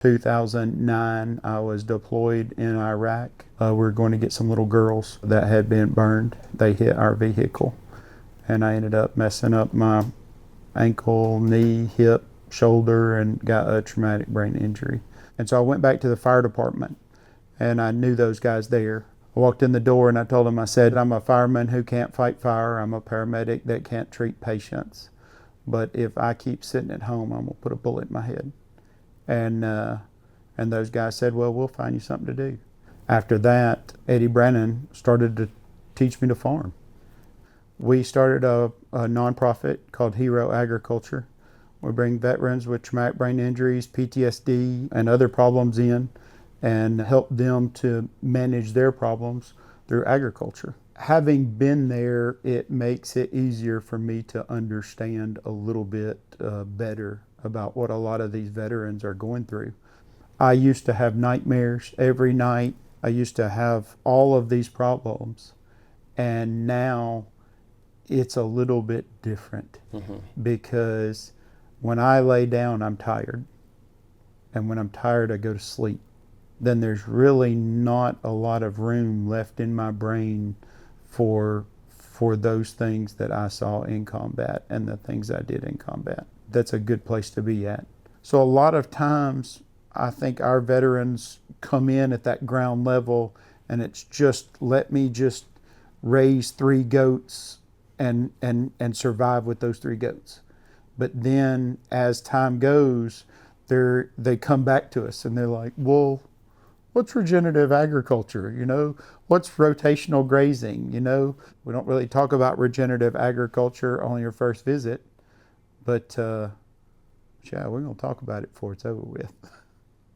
2009, I was deployed in Iraq. We were going to get some little girls that had been burned. They hit our vehicle, and I ended up messing up my ankle, knee, hip, shoulder, and got a traumatic brain injury. And so I went back to the fire department, and I knew those guys there. I walked in the door and I told them, I said, I'm a fireman who can't fight fire. I'm a paramedic that can't treat patients. But if I keep sitting at home, I'm going to put a bullet in my head. And those guys said, well, we'll find you something to do. After that, Eddie Brennan started to teach me to farm. We started a nonprofit called Hero Agriculture. We bring veterans with traumatic brain injuries, PTSD, and other problems in and help them to manage their problems through agriculture. Having been there, it makes it easier for me to understand a little bit better about what a lot of these veterans are going through. I used to have nightmares every night. I used to have all of these problems, and now it's a little bit different because when I lay down, I'm tired, and when I'm tired, I go to sleep. Then there's really not a lot of room left in my brain for those things that I saw in combat and the things I did in combat. That's a good place to be at. So a lot of times, I think our veterans come in at that ground level, and it's just, let me just raise 3 goats and survive with those 3 goats. But then as time goes, they come back to us and they're like, well, what's regenerative agriculture? What's rotational grazing? We don't really talk about regenerative agriculture on your first visit, but yeah, we're going to talk about it before it's over with.